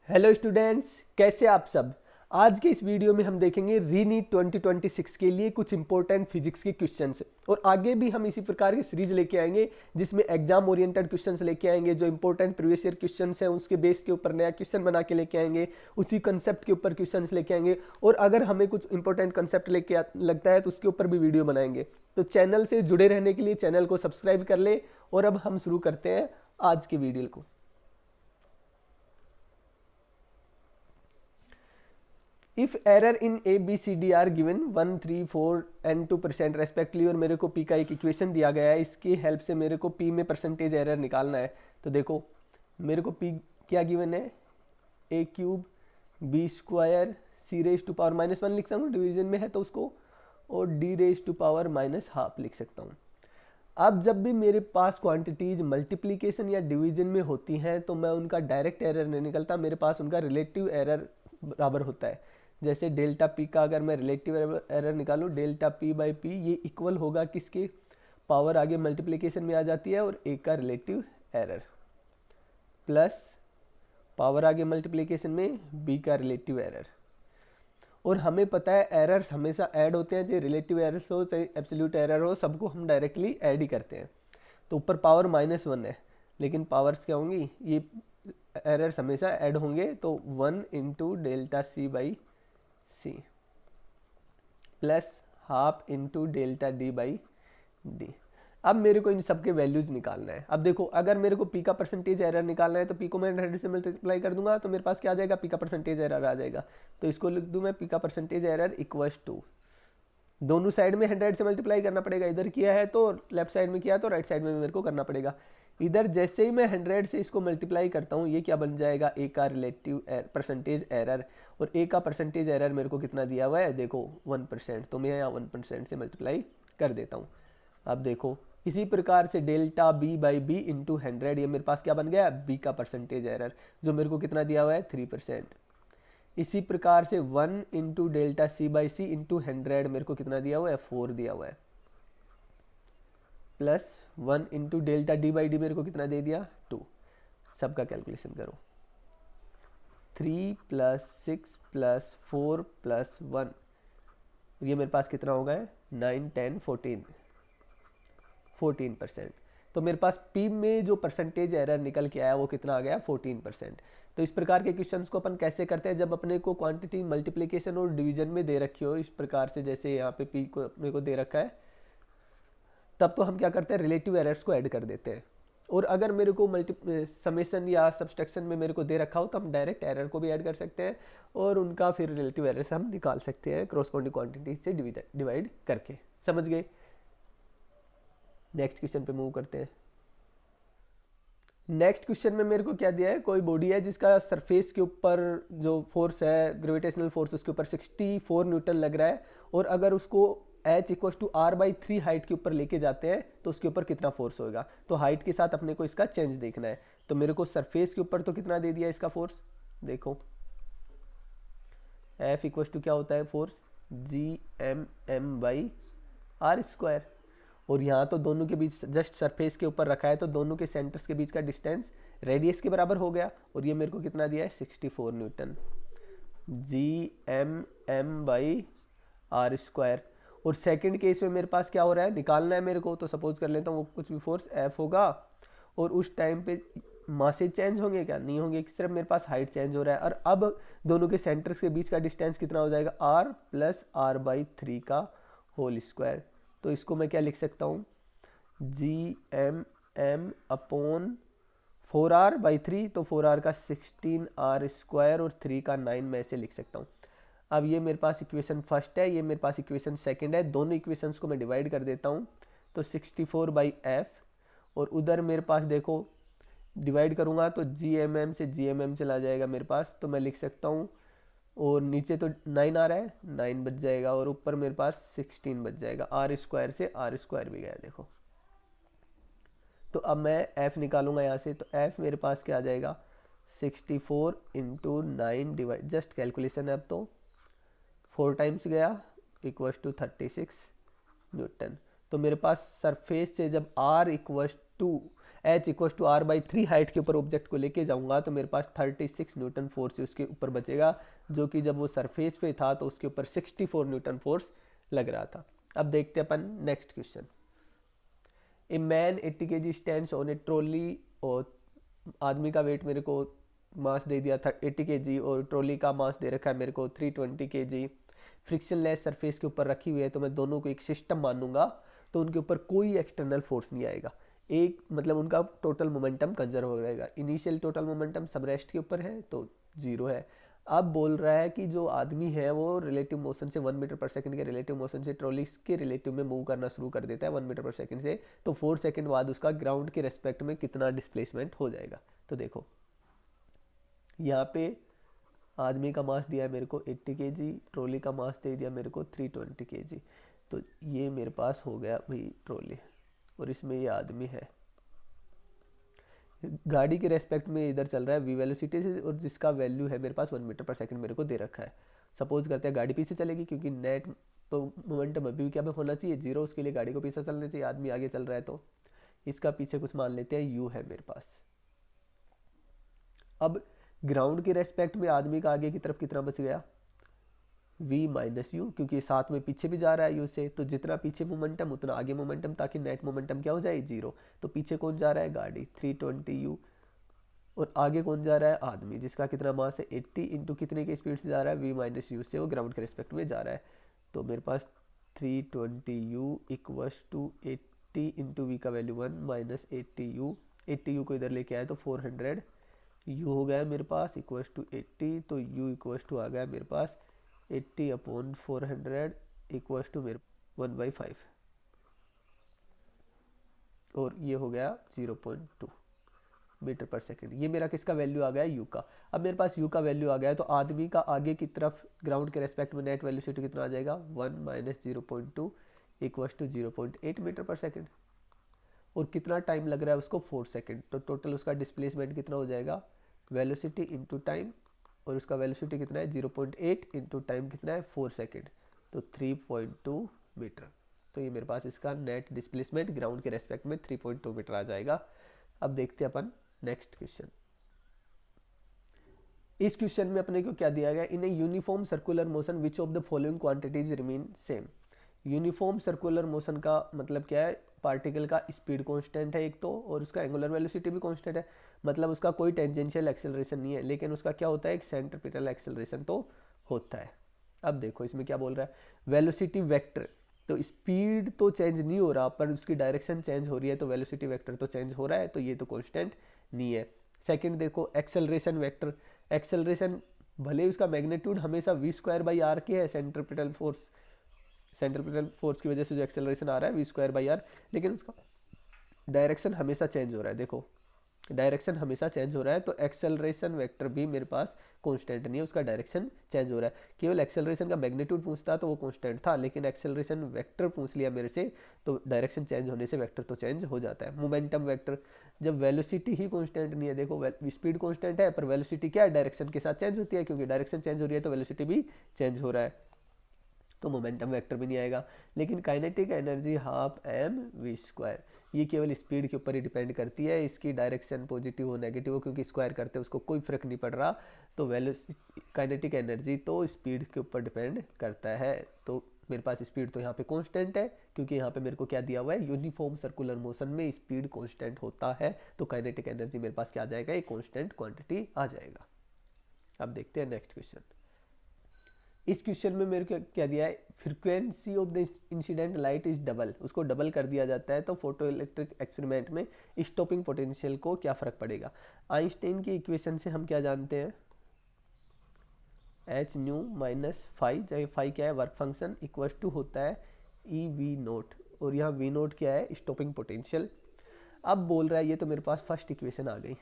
Hello students, कैसे आप सब। आज के इस वीडियो में हम देखेंगे रीनीट 2026 के लिए कुछ इंपॉर्टेंट फिजिक्स के क्वेश्चंस और आगे भी हम इसी प्रकार की सीरीज लेके आएंगे जिसमें एग्जाम ओरिएंटेड क्वेश्चंस लेके आएंगे। जो इंपॉर्टेंट प्रीवियस ईयर क्वेश्चंस हैं उसके बेस के ऊपर नया क्वेश्चन बना के लेके आएंगे, उसी कंसेप्ट के ऊपर क्वेश्चंस लेके आएंगे और अगर हमें कुछ इंपॉर्टेंट कंसेप्ट लेके लगता है तो उसके ऊपर भी वीडियो बनाएंगे। तो चैनल से जुड़े रहने के लिए चैनल को सब्सक्राइब कर ले। और अब हम शुरू करते हैं आज की वीडियो को। If error in A B C D are given 1, 3, 4 and 2% respectively और मेरे को पी का एक इक्वेशन दिया गया है, इसकी हेल्प से मेरे को पी में परसेंटेज एरर निकालना है। तो देखो मेरे को पी क्या गिवन है, A cube B square C raise to power -1 लिखता हूँ, डिवीजन में है तो उसको, और डी रेज टू पावर -12 लिख सकता हूँ। अब जब भी मेरे पास क्वांटिटीज मल्टीप्लीकेशन या डिवीजन में होती हैं तो मैं उनका डायरेक्ट एरर नहीं निकलता, मेरे पास उनका रिलेटिव एरर बराबर होता है। जैसे डेल्टा पी का अगर मैं रिलेटिव एरर निकालूँ, डेल्टा पी बाई पी, ये इक्वल होगा किसके, पावर आगे मल्टीप्लिकेशन में आ जाती है और एक का रिलेटिव एरर प्लस पावर आगे मल्टीप्लिकेशन में बी का रिलेटिव एरर। और हमें पता है एरर्स हमेशा ऐड होते हैं, चाहे रिलेटिव एरर्स हो चाहे एब्सोल्यूट एरर हो, सबको हम डायरेक्टली ऐड ही करते हैं। तो ऊपर पावर -1 है लेकिन पावर्स क्या होंगी, ये एरर्स हमेशा ऐड होंगे, तो 1 into delta C by C plus half into delta D by D. अब मेरे को इन सब के वैल्यूज निकालना है। अब देखो अगर मेरे को पी का परसेंटेज एरर निकालना है तो पी को मैं 100 से मल्टीप्लाई कर दूंगा तो मेरे पास क्या आ जाएगा, पी का परसेंटेज एरर आ जाएगा। तो इसको लिख दूं मैं, पी का परसेंटेज एरर इक्वल्स टू, दोनों साइड में 100 से मल्टीप्लाई करना पड़ेगा, इधर किया है तो लेफ्ट साइड में किया तो राइट साइड में भी मेरे को करना पड़ेगा। इधर जैसे ही मैं 100 से इसको मल्टीप्लाई करता हूँ, ये क्या बन जाएगा, ए का रिलेटिव परसेंटेज एरर, और ए का परसेंटेज एरर मेरे को कितना दिया हुआ है, देखो 1%, तो मैं यहाँ 1% से मल्टीप्लाई कर देता हूँ। अब देखो इसी प्रकार से delta B by B into 100, ये मेरे पास क्या बन गया, बी का परसेंटेज एरर, जो मेरे को कितना दिया हुआ है, 3%। इसी प्रकार से 1 into delta C by C into 100 मेरे को कितना दिया हुआ है, 4 दिया हुआ है, plus 1 into delta D by D मेरे को कितना दे दिया, 2। सबका कैलकुलेशन करो, 3 प्लस 6 प्लस 4 प्लस 1, ये मेरे पास कितना होगा, 9, 10, 14%। तो मेरे पास पी में जो परसेंटेज एरर निकल के आया वो कितना आ गया, 14%। तो इस प्रकार के क्वेश्चंस को अपन कैसे करते हैं, जब अपने को क्वांटिटी मल्टीप्लिकेशन और डिवीजन में दे रखी हो इस प्रकार से, जैसे यहाँ पे पी को अपने को दे रखा है, तब तो हम क्या करते हैं, रिलेटिव एरर्स को ऐड कर देते हैं। और अगर मेरे को समेशन या सब्सट्रैक्शन में मेरे को दे रखा हो तो हम डायरेक्ट एरर को भी ऐड कर सकते हैं और उनका फिर रिलेटिव एरर्स हम निकाल सकते हैं कॉरस्पॉन्डिंग क्वांटिटी से डिवाइड करके। समझ गए। नेक्स्ट क्वेश्चन पे मूव करते हैं। नेक्स्ट क्वेश्चन में मेरे को क्या दिया है, कोई बॉडी है जिसका सरफेस के ऊपर जो फोर्स है, ग्रेविटेशनल फोर्स, उसके ऊपर 64 न्यूटन लग रहा है, और अगर उसको h equal to r/3 height के ऊपर लेके जाते हैं तो उसके ऊपर कितना फोर्स होगा। तो हाइट के साथ अपने को इसका चेंज देखना है। तो मेरे को सरफेस के ऊपर तो कितना दे दिया इसका फोर्स, देखो F इक्वल टू क्या होता है फोर्स, Gm/r²। और यहाँ तो दोनों के बीच जस्ट सरफेस के ऊपर रखा है तो दोनों के सेंटर्स के बीच का डिस्टेंस रेडियस के बराबर हो गया, और ये मेरे को कितना दिया है, 64 न्यूटन, Gm/r²। और सेकंड केस में मेरे पास क्या हो रहा है, निकालना है मेरे को, तो सपोज कर लेता हूँ वो कुछ भी फोर्स F होगा, और उस टाइम पे मासेज चेंज होंगे क्या, नहीं होंगे, सिर्फ मेरे पास हाइट चेंज हो रहा है। और अब दोनों के सेंटर्स के बीच का डिस्टेंस कितना हो जाएगा, r प्लस r/3 का होल स्क्वायर। तो इसको मैं क्या लिख सकता हूँ, Gm/4r/3, तो 4r का 16r² और 3 का 9 मैं ऐसे लिख सकता हूँ। अब ये मेरे पास इक्वेशन फर्स्ट है, ये मेरे पास इक्वेशन सेकंड है, दोनों इक्वेशंस को मैं डिवाइड कर देता हूँ। तो 64/f, और उधर मेरे पास देखो डिवाइड करूँगा तो GMM से GMM चला जाएगा मेरे पास, तो मैं लिख सकता हूँ, और नीचे तो 9 आ रहा है, 9 बच जाएगा, और ऊपर मेरे पास 16 बच जाएगा, r² से r² भी गया देखो। तो अब मैं f निकालूंगा यहाँ से, तो f मेरे पास क्या आ जाएगा, 64 इंटू 9 डिवाइड, जस्ट कैलकुलेशन है अब तो, 4 टाइम्स गया इक्वल्स टू 36 न्यूटन। तो मेरे पास सरफेस से जब r equals to, H equal to R by 3 height के ऊपर ऑब्जेक्ट को लेके जाऊंगा तो मेरे पास 36 न्यूटन फोर्स उसके ऊपर बचेगा, जो कि जब वो सरफेस पे था तो उसके ऊपर 64 न्यूटन फोर्स लग रहा था। अब देखते हैं अपन next question. A man 80 kg stands on a trolley, और आदमी का वेट मेरे को मास दे दिया था 80 kg और ट्रॉली का मास दे रखा है मेरे को 320 kg। फ्रिक्शनलेस सरफेस के ऊपर रखी हुई है, तो मैं दोनों को एक सिस्टम मानूंगा, तो उनके ऊपर कोई एक्सटर्नल फोर्स नहीं आएगा। एक मतलब उनका टोटल मोमेंटम कंजर्व हो जाएगा। इनिशियल टोटल मोमेंटम सब रेस्ट के ऊपर है तो 0 है। अब बोल रहा है कि जो आदमी है वो रिलेटिव मोशन से 1 मीटर पर सेकंड के रिलेटिव मोशन से ट्रॉली के रिलेटिव में मूव करना शुरू कर देता है 1 मीटर पर सेकंड से, तो 4 सेकंड बाद उसका ग्राउंड के रेस्पेक्ट में कितना डिस्प्लेसमेंट हो जाएगा। तो देखो यहाँ पे आदमी का मास दिया है मेरे को 80 kg, ट्रॉली का मास दे दिया मेरे को 320 kg। तो ये मेरे पास हो गया भाई ट्रॉली, और इसमें ये आदमी है। गाड़ी के रेस्पेक्ट में इधर चल रहा है वी वेलोसिटी से, और जिसका वैल्यू है मेरे पास 1 मीटर पर सेकंड मेरे को दे रखा है। सपोज करते हैं गाड़ी पीछे चलेगी, क्योंकि नेट तो मोमेंटम अभी भी क्या में होना चाहिए 0, उसके लिए गाड़ी को पीछे चलना चाहिए, आदमी आगे चल रहा है तो इसका पीछे कुछ मान लेते हैं u है मेरे पास। अब ग्राउंड के रेस्पेक्ट में आदमी का आगे की तरफ कितना बच गया v माइनस यू, क्योंकि साथ में पीछे भी जा रहा है u से, तो जितना पीछे मोमेंटम उतना आगे मोमेंटम, ताकि नेट मोमेंटम क्या हो जाए 0। तो पीछे कौन जा रहा है गाड़ी 320 u, और आगे कौन जा रहा है आदमी, जिसका कितना मास है 80 इंटू कितने की स्पीड से जा रहा है v माइनस यू से, वो ग्राउंड के रेस्पेक्ट में जा रहा है। तो मेरे पास 320 u equals to 80 into V का वैल्यू 1 माइनस 80 u को इधर लेके आए तो 400 u हो गया मेरे पास इक्वस टू 80, तो u इक्वस टू आ गया मेरे पास 80 अपॉन 400 इक्वस टू मेरे 1/5, और ये हो गया 0.2 मीटर पर सेकंड। ये मेरा किसका वैल्यू आ गया u का। अब मेरे पास u का वैल्यू आ गया है, तो आदमी का आगे की तरफ ग्राउंड के रेस्पेक्ट में नेट वेलोसिटी कितना आ जाएगा 1 माइनस 0.2 इक्वस टू 0.8 मीटर पर सेकंड, और कितना टाइम लग रहा है उसको 4 सेकंड। तो टोटल उसका डिस्प्लेसमेंट कितना हो जाएगा वेलोसिटी इंटू टाइम, और उसका वेलोसिटी कितना है 0.8 इंटू टाइम कितना है 4 सेकंड, तो 3.2 मीटर। तो ये मेरे पास इसका नेट डिस्प्लेसमेंट ग्राउंड के रेस्पेक्ट में 3.2 मीटर आ जाएगा। अब देखते हैं अपन नेक्स्ट क्वेश्चन। इस क्वेश्चन में अपने को क्या दिया गया, in a uniform circular motion which of the following quantities remain same. Uniform circular motion का मतलब क्या है, पार्टिकल का स्पीड कांस्टेंट है एक तो, और उसका एंगुलर वेलोसिटी भी कांस्टेंट है, मतलब उसका कोई टेंजेंशियल एक्सेलरेशन नहीं है, लेकिन उसका क्या होता है एक सेंट्रीपिटल एक्सेलरेशन तो होता है। अब देखो इसमें क्या बोल रहा है, वेलोसिटी वेक्टर, तो स्पीड तो चेंज नहीं हो रहा पर उसकी डायरेक्शन चेंज हो रही है, तो वेलोसिटी वेक्टर तो चेंज हो रहा है, तो ये तो कांस्टेंट नहीं है। सेकंड देखो एक्सेलरेशन वेक्टर, एक्सेलरेशन भले उसका मैग्नीट्यूड हमेशा v²/r के है, सेंट्रीपिटल फोर्स की वजह से जो एक्सेलरेशन आ रहा है v²/r, लेकिन उसका डायरेक्शन हमेशा चेंज हो रहा है। देखो डायरेक्शन हमेशा चेंज हो रहा है, तो एक्सेलरेशन वेक्टर भी मेरे पास कांस्टेंट नहीं है, उसका डायरेक्शन चेंज हो रहा है। केवल एक्सेलरेशन का मैग्नीट्यूड पूछता तो वो कांस्टेंट था, लेकिन एक्सेलरेशन वेक्टर पूछ लिया मेरे से, तो डायरेक्शन चेंज होने से वेक्टर तो चेंज हो जाता है। मोमेंटम वेक्टर, जब वेलोसिटी ही कांस्टेंट नहीं है, देखो स्पीड कांस्टेंट है पर वेलोसिटी क्या है डायरेक्शन के साथ चेंज होती है, क्योंकि डायरेक्शन चेंज हो रही है तो वेलोसिटी भी चेंज हो रहा है, तो मोमेंटम वेक्टर भी नहीं आएगा। लेकिन काइनेटिक एनर्जी हाफ mv², ये केवल स्पीड के ऊपर ही डिपेंड करती है, इसकी डायरेक्शन पॉजिटिव हो नेगेटिव हो, क्योंकि स्क्वायर करते हैं उसको कोई फर्क नहीं पड़ रहा, तो काइनेटिक एनर्जी तो स्पीड के ऊपर डिपेंड करता है। तो मेरे पास स्पीड तो यहाँ पे कांस्टेंट है, क्योंकि यहाँ पे मेरे को क्या दिया हुआ है यूनिफॉर्म सर्कुलर मोशन में स्पीड कांस्टेंट होता है, तो काइनेटिक एनर्जी मेरे पास क्या आ जाएगा एक कांस्टेंट क्वांटिटी आ जाएगा। अब देखते हैं नेक्स्ट क्वेश्चन। इस क्वेश्चन में मेरे को क्या दिया है, frequency of the incident light is double, उसको डबल कर दिया जाता है, तो फोटो इलेक्ट्रिक एक्सपेरिमेंट में स्टॉपिंग पोटेंशियल को क्या फर्क पड़ेगा। आइंस्टाइन की इक्वेशन से हम क्या जानते हैं, एच न्यू माइनस फाई, चाहे फाई क्या है वर्क फंक्शन, इक्वस टू होता है E₀, और यहाँ V₀ क्या है स्टॉपिंग पोटेंशियल। अब बोल रहा है ये तो मेरे पास फर्स्ट इक्वेशन आ गई,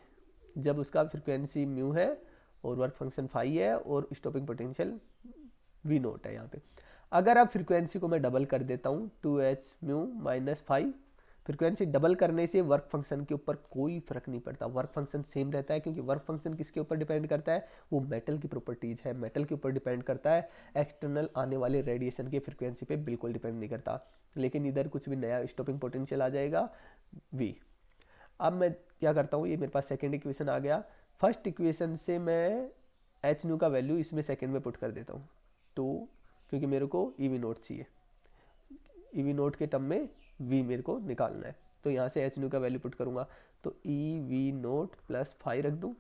जब उसका फ्रिक्वेंसी म्यू है और वर्क फंक्शन फाई है और स्टॉपिंग पोटेंशियल V₀ है यहाँ पे। अगर अब फ्रीक्वेंसी को मैं डबल कर देता हूँ 2h mu minus five, frequency double करने से वर्क फंक्शन के ऊपर कोई फर्क नहीं पड़ता, वर्क फंक्शन सेम रहता है, क्योंकि वर्क फंक्शन किसके ऊपर डिपेंड करता है, वो मेटल की प्रॉपर्टीज है, मेटल के ऊपर डिपेंड करता है, एक्सटर्नल आने वाले रेडिएशन की फ्रीक्वेंसी पे बिल्कुल डिपेंड नहीं करता। लेकिन इधर कुछ भी नया स्टॉपिंग पोटेंशियल आ जाएगा V। अब मैं क्या करता हूँ, ये मेरे पास सेकेंड इक्वेशन आ गया। फर्स्ट इक्वेशन से मैं एच न्यू का वैल्यू इसमें सेकेंड में पुट कर देता हूँ 2, क्योंकि मेरे को ई वी नोट चाहिए, ई वी नोट के टर्म में वी मेरे को निकालना है। तो यहाँ से एच न्यू का वैल्यू पुट करूँगा, तो ई वी नोट प्लस 5 रख दूँ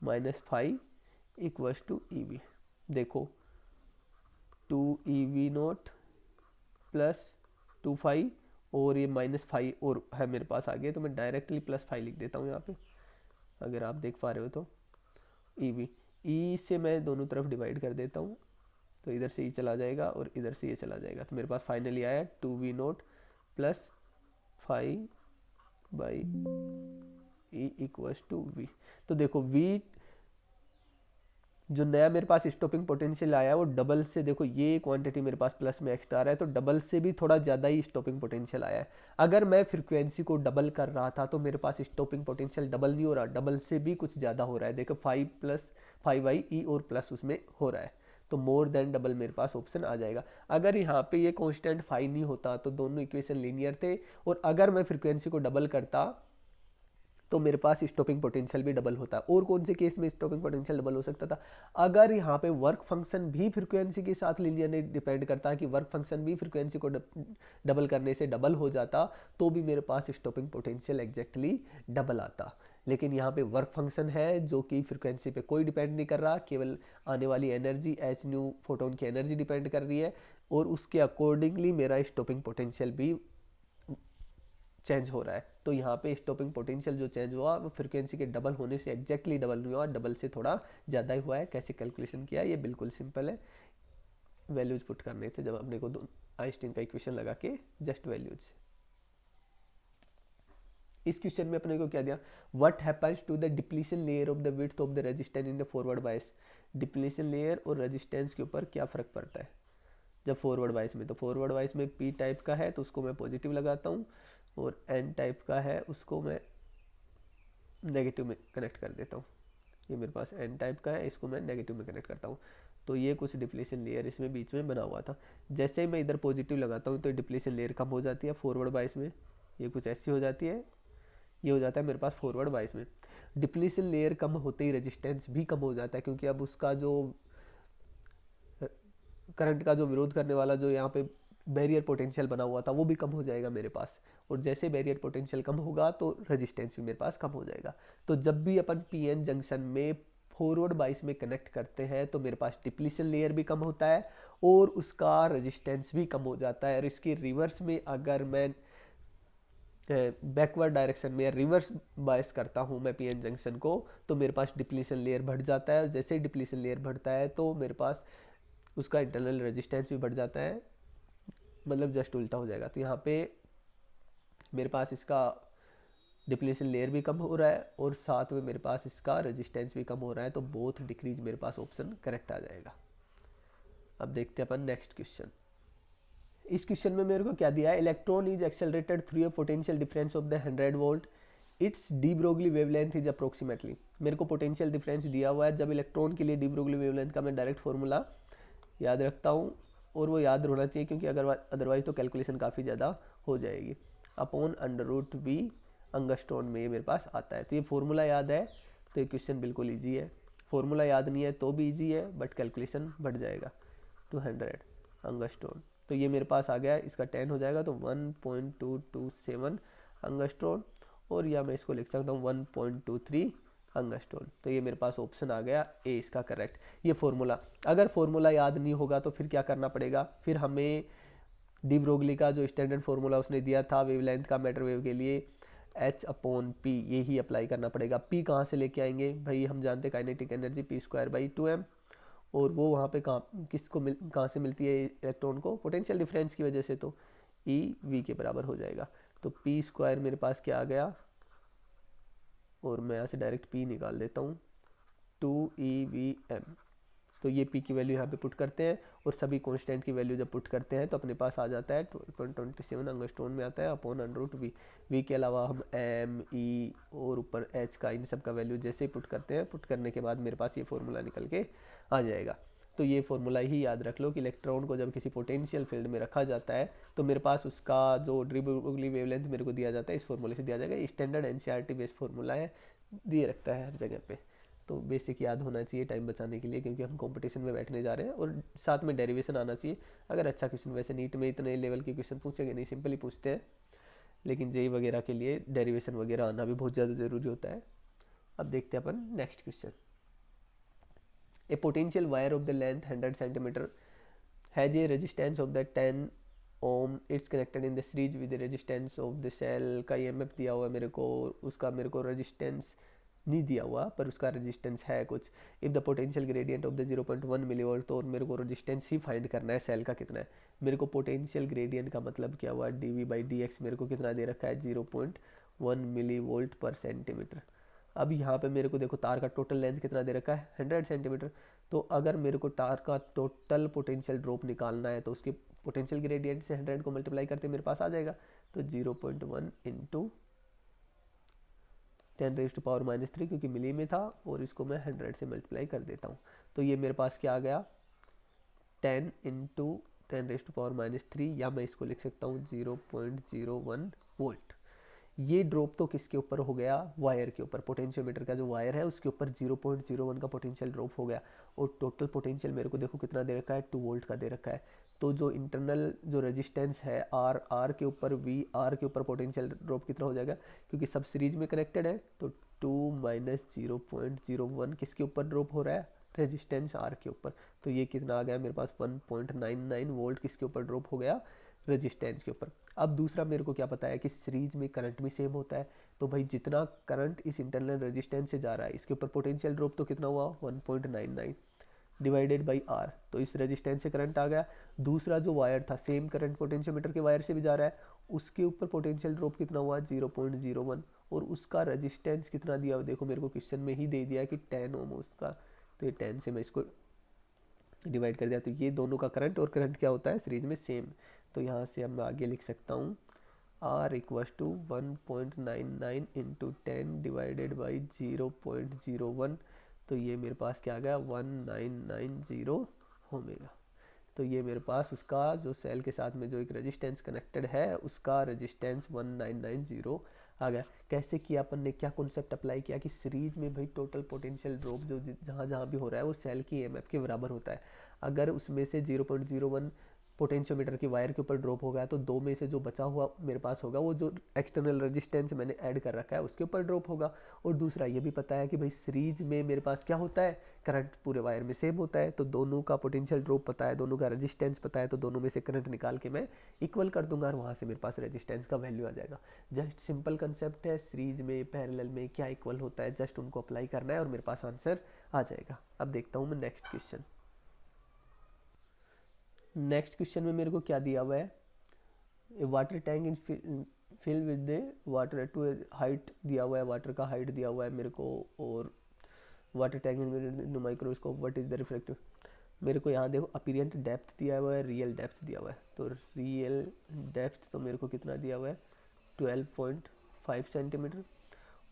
minus 5 equals to E V. देखो 2 ई वी नोट प्लस 2 5 और ये -5 और है मेरे पास आगे, तो मैं डायरेक्टली +5 लिख देता हूँ यहाँ पे, अगर आप देख पा रहे हो तो। ई वी, ई से मैं दोनों तरफ डिवाइड कर देता हूँ, तो इधर से ई चला जाएगा और इधर से ये चला जाएगा, तो मेरे पास फाइनली आया 2 V naught plus 5 by E equals to V. तो देखो वी जो नया मेरे पास स्टॉपिंग पोटेंशियल आया है वो डबल से, देखो ये क्वांटिटी मेरे पास प्लस में एक्स्ट्रा आ रहा है, तो डबल से भी थोड़ा ज़्यादा ही स्टॉपिंग पोटेंशियल आया है। अगर मैं फ्रीक्वेंसी को डबल कर रहा था तो मेरे पास स्टॉपिंग पोटेंशियल डबल नहीं हो रहा, डबल से भी कुछ ज़्यादा हो रहा है। देखो 5 + 5 ई और प्लस उसमें हो रहा है, तो मोर देन डबल मेरे पास ऑप्शन आ जाएगा। अगर यहाँ पे ये कांस्टेंट 5 नहीं होता तो दोनों इक्वेशन लीनियर थे, और अगर मैं फ्रीक्वेंसी को डबल करता तो मेरे पास स्टॉपिंग पोटेंशियल भी डबल होता है। और कौन से केस में स्टॉपिंग पोटेंशियल डबल हो सकता था, अगर यहाँ पे वर्क फंक्शन भी फ्रीक्वेंसी के साथ लीनियरली डिपेंड करता है कि वर्क फंक्शन भी फ्रीक्वेंसी को डबल करने से डबल हो जाता, तो भी मेरे पास स्टॉपिंग पोटेंशियल एग्जैक्टली डबल आता। लेकिन यहाँ पे वर्क फंक्शन है जो कि फ्रीक्वेंसी पे कोई डिपेंड नहीं कर रहा, केवल आने वाली एनर्जी एच न्यू फोटोन की एनर्जी डिपेंड कर रही है, और उसके अकॉर्डिंगली मेरा स्टॉपिंग पोटेंशियल भी चेंज हो रहा है। तो यहाँ पे स्टॉपिंग पोटेंशियल जो चेंज हुआ वो फ्रीक्वेंसी के डबल होने से एग्जैक्टली डबल नहीं हुआ, डबल से थोड़ा ज़्यादा ही हुआ है। कैसे कैलकुलेशन किया, ये बिल्कुल सिंपल है, वैल्यूज पुट करने थे जब अपने को आइंस्टीन का इक्वेशन लगा के जस्ट वैल्यूज से। इस क्वेश्चन में अपने को क्या दिया, what happens to the depletion layer of the width of the resistance in the forward bias. Depletion layer और रेजिस्टेंस के ऊपर क्या फ़र्क पड़ता है जब फॉरवर्ड बायस में, तो फॉरवर्ड बायस में पी टाइप का है तो उसको मैं पॉजिटिव लगाता हूँ, और एन टाइप का है उसको मैं नेगेटिव में कनेक्ट कर देता हूँ। ये मेरे पास एन टाइप का है, इसको मैं नेगेटिव में कनेक्ट करता हूँ। तो ये कुछ डिप्लीशन लेयर इसमें बीच में बना हुआ था, जैसे ही मैं इधर पॉजिटिव लगाता हूँ तो डिप्लीशन लेयर कम हो जाती है फॉरवर्ड बायस में, ये कुछ ऐसी हो जाती है, ये हो जाता है मेरे पास फॉरवर्ड बायस में। डिप्लीशन लेयर कम होते ही रेजिस्टेंस भी कम हो जाता है, क्योंकि अब उसका जो करंट का जो विरोध करने वाला जो यहाँ पे बैरियर पोटेंशियल बना हुआ था वो भी कम हो जाएगा मेरे पास, और जैसे बैरियर पोटेंशियल कम होगा तो रेजिस्टेंस भी मेरे पास कम हो जाएगा। तो जब भी अपन पीएन जंक्शन में फॉरवर्ड बायस में कनेक्ट करते हैं तो मेरे पास डिप्लीशन लेयर भी कम होता है और उसका रेजिस्टेंस भी कम हो जाता है। और इसके रिवर्स में अगर मैं बैकवर्ड डायरेक्शन में रिवर्स बायस करता हूँ मैं पीएन जंक्शन को, तो मेरे पास डिप्लीशन लेयर बढ़ जाता है, और जैसे ही डिप्लीशन लेयर बढ़ता है तो मेरे पास उसका इंटरनल रेजिस्टेंस भी बढ़ जाता है, मतलब जस्ट उल्टा हो जाएगा। तो यहाँ पे मेरे पास इसका डिप्लीशन लेयर भी कम हो रहा है और साथ में मेरे पास इसका रेजिस्टेंस भी कम हो रहा है, तो बोथ डिक्रीज मेरे पास ऑप्शन करेक्ट आ जाएगा। अब देखते हैं अपन नेक्स्ट क्वेश्चन। इस क्वेश्चन में मेरे को क्या दिया है, electron is accelerated through a potential difference of the 100 volt, it's de Broglie wavelength is approximately. मेरे को पोटेंशियल डिफरेंस दिया हुआ है, जब इलेक्ट्रॉन के लिए डी ब्रोगली वेवलेंथ का मैं डायरेक्ट फॉर्मूला याद रखता हूँ, और वो याद होना चाहिए क्योंकि अगर अदरवाइज तो कैलकुलेशन काफ़ी ज़्यादा हो जाएगी। अपॉन √V अंगस्ट्रॉन में ये मेरे पास आता है, तो ये फॉर्मूला याद है तो ये क्वेश्चन बिल्कुल ईजी है। फॉर्मूला याद नहीं है तो भी ईजी है, बट कैलकुलेशन बढ़ जाएगा 200 अंगस्ट्रॉन। तो ये मेरे पास आ गया, इसका 10 हो जाएगा तो 1.227 अंगस्ट्रॉन, और या मैं इसको लिख सकता हूँ 1.23 अंगस्ट्रॉन। तो ये मेरे पास ऑप्शन आ गया ए इसका करेक्ट। ये फॉर्मूला, अगर फॉर्मूला याद नहीं होगा तो फिर क्या करना पड़ेगा, फिर हमें डी ब्रोगली का जो स्टैंडर्ड फार्मूला उसने दिया था वेवलेंथ का मैटर वेव के लिए H/P, ये ही अप्लाई करना पड़ेगा। P कहाँ से लेके आएंगे भाई, हम जानते हैं काइनेटिक एनर्जी P²/2m, और वो वहाँ पे कहाँ से मिलती है इलेक्ट्रॉन को, पोटेंशियल डिफरेंस की वजह से, तो EV के बराबर हो जाएगा। तो P² मेरे पास क्या आ गया, और मैं यहाँ से डायरेक्ट P निकाल देता हूँ 2EVm। तो ये P की वैल्यू यहाँ पे पुट करते हैं, और सभी कांस्टेंट की वैल्यू जब पुट करते हैं तो अपने पास आ जाता है 12.27 अंगस्ट्रॉन में आता है अपॉन √V। V के अलावा हम M, E और ऊपर H का, इन सब का वैल्यू जैसे ही पुट करते हैं, पुट करने के बाद मेरे पास ये फॉर्मूला निकल के आ जाएगा। तो ये फॉर्मूला ही याद रख लो कि इलेक्ट्रॉन को जब किसी पोटेंशियल फील्ड में रखा जाता है तो मेरे पास उसका जो डी ब्रोगली वेवलेंथ मेरे को दिया जाता है इस फॉर्मूले से दिया जाएगा। स्टैंडर्ड एनसीईआरटी बेस्ड फॉर्मूला है, दिए रखता है हर जगह पे। तो बेसिक याद होना चाहिए टाइम बचाने के लिए, क्योंकि हम कंपटीशन में बैठने जा रहे हैं, और साथ में डेरिवेशन आना चाहिए। अगर अच्छा क्वेश्चन, वैसे नीट में इतने लेवल के क्वेश्चन पूछेंगे नहीं, सिंपली पूछते हैं, लेकिन जेई वगैरह के लिए डेरिवेशन वगैरह आना भी बहुत ज़्यादा ज़रूरी होता है। अब देखते हैं अपन next question. A potential wire of the length 100 centimetre has a resistance of the 10 ohm, it's connected in the series with the resistance of the cell. का ईएमएफ दिया हुआ है मेरे को, उसका मेरे को रेजिस्टेंस नहीं दिया हुआ पर उसका रेजिस्टेंस है कुछ। If the potential gradient of the 0.1 millivolt, तो मेरे को रेजिस्टेंस ही फाइंड करना है, सेल का कितना है। मेरे को पोटेंशियल ग्रेडियंट का मतलब क्या हुआ, dV/dx मेरे को कितना दे रखा है 0.1 मिलीवोल्ट पर सेंटीमीटर। अब यहाँ पे मेरे को देखो तार का टोटल लेंथ कितना दे रखा है 100 सेंटीमीटर। तो अगर मेरे को तार का टोटल पोटेंशियल ड्रॉप निकालना है तो उसके पोटेंशियल ग्रेडियंट से 100 को मल्टीप्लाई करते मेरे पास आ जाएगा। तो 0.1 इंटू 10⁻⁻3, क्योंकि मिली में था, और इसको मैं 100 से मल्टीप्लाई कर देता हूँ। तो ये मेरे पास क्या आ गया 10 इंटू 10⁻⁻3, या मैं इसको लिख सकता हूँ 0.01 वोल्ट। ये ड्रॉप तो किसके ऊपर हो गया, वायर के ऊपर। पोटेंशियोमीटर का जो वायर है उसके ऊपर 0.01 का पोटेंशियल ड्रॉप हो गया। और टोटल पोटेंशियल मेरे को देखो कितना दे रखा है 2 वोल्ट का दे रखा है। तो जो इंटरनल जो रेजिस्टेंस है आर के ऊपर वी, आर के ऊपर पोटेंशियल ड्रॉप कितना हो जाएगा, क्योंकि सब सीरीज में कनेक्टेड है। तो 2 माइनस 0.01 किसके ऊपर ड्रॉप हो रहा है, रेजिस्टेंस आर के ऊपर। तो ये कितना आ गया मेरे पास 1.99 वोल्ट किसके ऊपर ड्रॉप हो गया, रेजिस्टेंस के ऊपर। अब दूसरा मेरे को क्या पता है कि सीरीज में करंट भी सेम होता है। तो भाई जितना करंट इस इंटरनल रेजिस्टेंस से जा रहा है इसके ऊपर पोटेंशियल ड्रॉप तो कितना हुआ 1.99 डिवाइडेड बाई आर। तो इस रेजिस्टेंस से करंट आ गया। दूसरा जो वायर था सेम करंट पोटेंशियोमीटर के वायर से भी जा रहा है, उसके ऊपर पोटेंशियल ड्रॉप कितना हुआ 0.01, और उसका रेजिस्टेंस कितना दिया, देखो मेरे को क्वेश्चन में ही दे दिया है कि 10 ओम उसका। तो ये 10 से मैं इसको डिवाइड कर दिया। तो ये दोनों का करंट और करंट क्या होता है सीरीज में सेम। तो यहाँ से अब मैं आगे लिख सकता हूँ R equals to 1.99 into 10 divided by 0.01। तो ये मेरे पास क्या आ गया 1990 ओमेगा। तो ये मेरे पास उसका जो सेल के साथ में जो एक रेजिस्टेंस कनेक्टेड है उसका रेजिस्टेंस 1990 आ गया। कैसे किया अपन ने, क्या कॉन्सेप्ट अप्लाई किया कि सीरीज में भाई टोटल पोटेंशियल ड्रॉप जो जहाँ जहाँ भी हो रहा है वो सेल की ईएमएफ के बराबर होता है। अगर उसमें से 0.01 पोटेंशियोमीटर की वायर के ऊपर ड्रॉप हो गया तो दो में से जो बचा हुआ मेरे पास होगा वो जो एक्सटर्नल रेजिस्टेंस मैंने ऐड कर रखा है उसके ऊपर ड्रॉप होगा। और दूसरा ये भी पता है कि भाई सीरीज में मेरे पास क्या होता है, करंट पूरे वायर में सेम होता है। तो दोनों का पोटेंशियल ड्रॉप पता है, दोनों का रेजिस्टेंस पता है, तो दोनों में से करंट निकाल के मैं इक्वल कर दूंगा और वहाँ से मेरे पास रेजिस्टेंस का वैल्यू आ जाएगा। जस्ट सिंपल कंसेप्ट है, सीरीज में पैरेलल में क्या इक्वल होता है, जस्ट उनको अप्लाई करना है और मेरे पास आंसर आ जाएगा। अब देखता हूँ मैं नेक्स्ट क्वेश्चन। नेक्स्ट क्वेश्चन में मेरे को क्या दिया हुआ है, water tank in fill with the water to height दिया हुआ है, वाटर का हाइट दिया हुआ है मेरे को, और water tank in microscope what is the reflective. मेरे को यहाँ देखो अपीरियंट डेप्थ दिया हुआ है, रियल डेप्थ दिया हुआ है। तो रियल डेप्थ तो मेरे को कितना दिया हुआ है 12.5 सेंटीमीटर,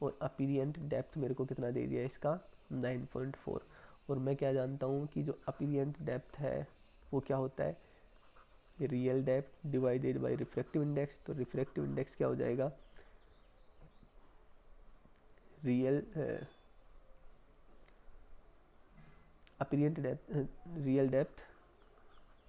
और अपीरियंट डेप्थ मेरे को कितना दे दिया है इसका 9.4। और मैं क्या जानता हूँ कि जो अपीरियंट डेप्थ है वो क्या होता है, real depth divided by refractive index. तो रिफ्रैक्टिव इंडेक्स क्या हो जाएगा, apparent depth, real depth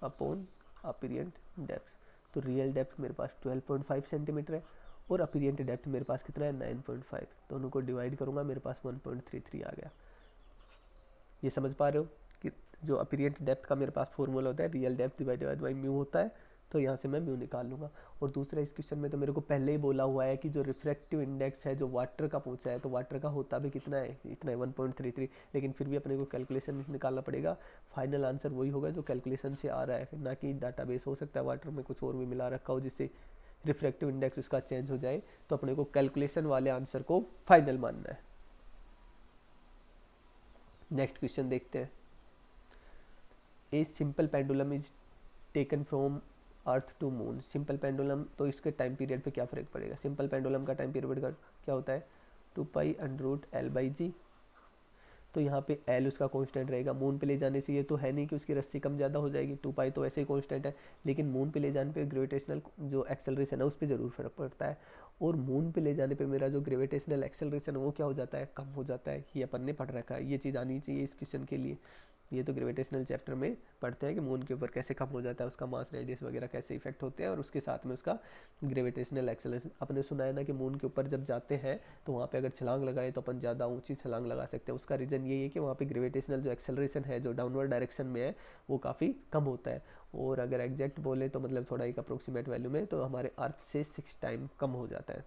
upon apparent depth. तो रियल डेप्थ मेरे पास 12.5 सेंटीमीटर है और अपीरियंट डेप्थ मेरे पास कितना है 9.5। दोनों को डिवाइड करूँगा मेरे पास 1.33 आ गया। ये समझ पा रहे हो कि जो अपीरियंट डेप्थ का मेरे पास फॉर्मूला होता है real depth divided by mu होता है, तो यहाँ से मैं म्यू निकाल लूँगा। और दूसरा इस क्वेश्चन में तो मेरे को पहले ही बोला हुआ है कि जो रिफ्रैक्टिव इंडेक्स है जो वाटर का पूछा है, तो वाटर का होता भी कितना है, इतना है 1.33। लेकिन फिर भी अपने को कैलकुलेशन निकालना पड़ेगा, फाइनल आंसर वही होगा जो कैलकुलेशन से आ रहा है, ना कि डाटाबेस। हो सकता है वाटर में कुछ और भी मिला रखा हो जिससे रिफ्रैक्टिव इंडेक्स उसका चेंज हो जाए। तो अपने को कैलकुलेशन वाले आंसर को फाइनल मानना है। नेक्स्ट क्वेश्चन देखते हैं। A simple pendulum is taken from earth to moon. Simple pendulum, तो इसके टाइम पीरियड पे क्या फ़र्क पड़ेगा। सिंपल पेंडुलम का टाइम पीरियड का क्या होता है 2π√L/g। तो यहाँ पे एल उसका कांस्टेंट रहेगा। मून पे ले जाने से ये तो है नहीं कि उसकी रस्सी कम ज़्यादा हो जाएगी, 2 पाई तो ऐसे ही कांस्टेंट है, लेकिन मून पे ले जाने पे ग्रेविटेशनल जो एक्सेलरेशन है उस पर ज़रूर फर्क पड़ता है। और मून पे ले जाने पे मेरा जो ग्रेविटेशनल एक्सेलरेशन है वो क्या हो जाता है, कम हो जाता है। ये अपन ने पढ़ रखा है, ये चीज़ आनी चाहिए इस क्वेश्चन के लिए। ये तो ग्रेविटेशनल चैप्टर में पढ़ते हैं कि मून के ऊपर कैसे कम हो जाता है, उसका मास रेडियस वगैरह कैसे इफेक्ट होते हैं, और उसके साथ में उसका ग्रेविटेशनल एक्सेलरेशन। आपने सुना है ना कि मून के ऊपर जब जाते हैं तो वहाँ पे अगर छलांग लगाए तो अपन ज़्यादा ऊंची छलांग लगा सकते हैं। उसका रीज़न यही है कि वहाँ पे ग्रेविटेशनल जो एक्सेलरेशन है जो डाउनवर्ड डायरेक्शन में है वो काफ़ी कम होता है। और अगर एग्जैक्ट बोले तो मतलब थोड़ा एक अप्रोक्सीमेट वैल्यू में तो हमारे अर्थ से 6 टाइम कम हो जाता है,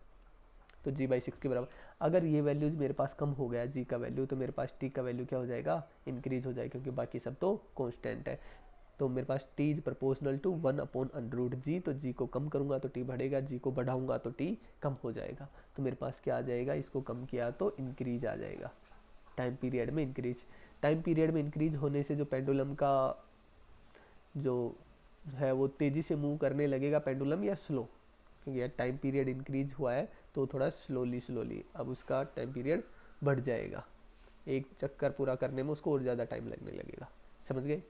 तो g/6 के बराबर। अगर ये वैल्यूज मेरे पास कम हो गया g का वैल्यू, तो मेरे पास t का वैल्यू क्या हो जाएगा, इंक्रीज हो जाएगा, क्योंकि बाकी सब तो कांस्टेंट है। तो मेरे पास t is proportional to 1/√g, तो g को कम करूंगा तो t बढ़ेगा, g को बढ़ाऊंगा तो t कम हो जाएगा। तो मेरे पास क्या आ जाएगा, इसको कम किया तो इंक्रीज आ जाएगा, टाइम पीरियड में इंक्रीज। टाइम पीरियड में इंक्रीज होने से जो पेंडुलम का जो है वो तेज़ी से मूव करने लगेगा पेंडुलम, या स्लो, क्योंकि यार टाइम पीरियड इंक्रीज हुआ है तो थोड़ा स्लोली अब उसका टाइम पीरियड बढ़ जाएगा। एक चक्कर पूरा करने में उसको और ज़्यादा टाइम लगने लगेगा। समझ गए?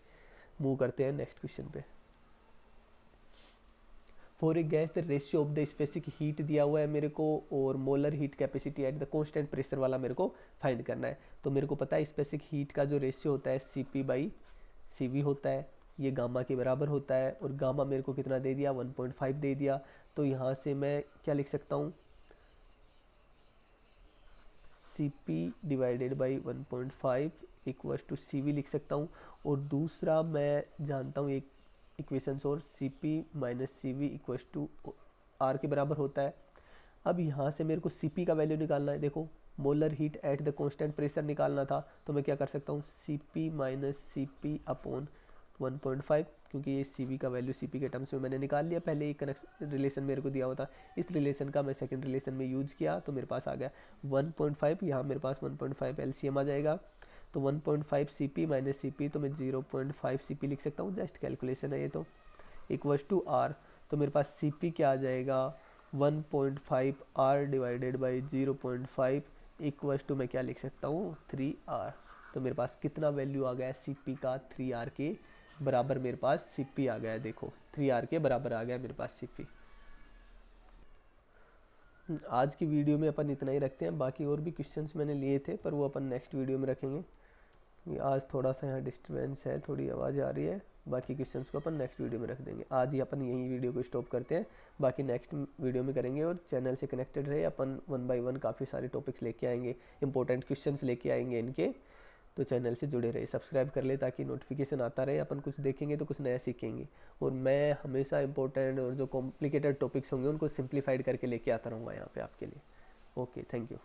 मूव करते हैं नेक्स्ट क्वेश्चन पे। For a gas the ratio of the specific heat दिया हुआ है मेरे को, और molar heat capacity at the constant pressure वाला मेरे को फाइंड करना है। तो मेरे को पता है स्पेसिफिक हीट का जो रेशियो होता है CP/CV होता है, ये गामा के बराबर होता है। और गामा मेरे को कितना दे दिया, 1.5 दे दिया। तो यहाँ से मैं क्या लिख सकता हूँ, CP/1.5 इक्वल्स टू CV लिख सकता हूँ। और दूसरा मैं जानता हूँ एक इक्वेशंस, और CP-CV इक्वल्स टू R के बराबर होता है। अब यहाँ से मेरे को CP का वैल्यू निकालना है। देखो molar heat at the constant pressure निकालना था, तो मैं क्या कर सकता हूँ, CP-CP/1.5, क्योंकि ये CV का वैल्यू CP के टर्म्स में मैंने निकाल लिया, पहले एक कनेक्शन रिलेशन मेरे को दिया हुआ था, इस रिलेशन का मैं सेकंड रिलेशन में यूज किया, तो मेरे पास आ गया 1.5। यहाँ मेरे पास 1.5 LCM आ जाएगा, तो 1.5 CP-CP, तो मैं 0.5 CP लिख सकता हूँ, जस्ट कैलकुलेशन है ये तो, इक्वल्स टू R। तो मेरे पास CP क्या आ जाएगा, 1.5 R/0.5 इक्वल्स टू मैं क्या लिख सकता हूँ, 3R। तो मेरे पास कितना वैल्यू आ गया CP का, 3R के बराबर मेरे पास CP आ गया। देखो 3R के बराबर आ गया मेरे पास CP। आज की वीडियो में अपन इतना ही रखते हैं, बाकी और भी क्वेश्चंस मैंने लिए थे पर वो अपन नेक्स्ट वीडियो में रखेंगे। आज थोड़ा सा यहाँ डिस्टर्बेंस है, थोड़ी आवाज़ आ रही है, बाकी क्वेश्चंस को अपन नेक्स्ट वीडियो में रख देंगे। आज ही अपन यही वीडियो को स्टॉप करते हैं, बाकी नेक्स्ट वीडियो में करेंगे। और चैनल से कनेक्टेड रहे, अपन 1 बाय 1 काफ़ी सारे टॉपिक्स लेके आएंगे, इंपॉर्टेंट क्वेश्चंस लेके आएंगे इनके, तो चैनल से जुड़े रहे, सब्सक्राइब कर ले ताकि नोटिफिकेशन आता रहे, अपन कुछ देखेंगे तो कुछ नया सीखेंगे। और मैं हमेशा इंपॉर्टेंट और जो कॉम्प्लिकेटेड टॉपिक्स होंगे उनको सिंप्लीफाइड करके लेके आता रहूँगा यहाँ पे आपके लिए। Okay, thank you.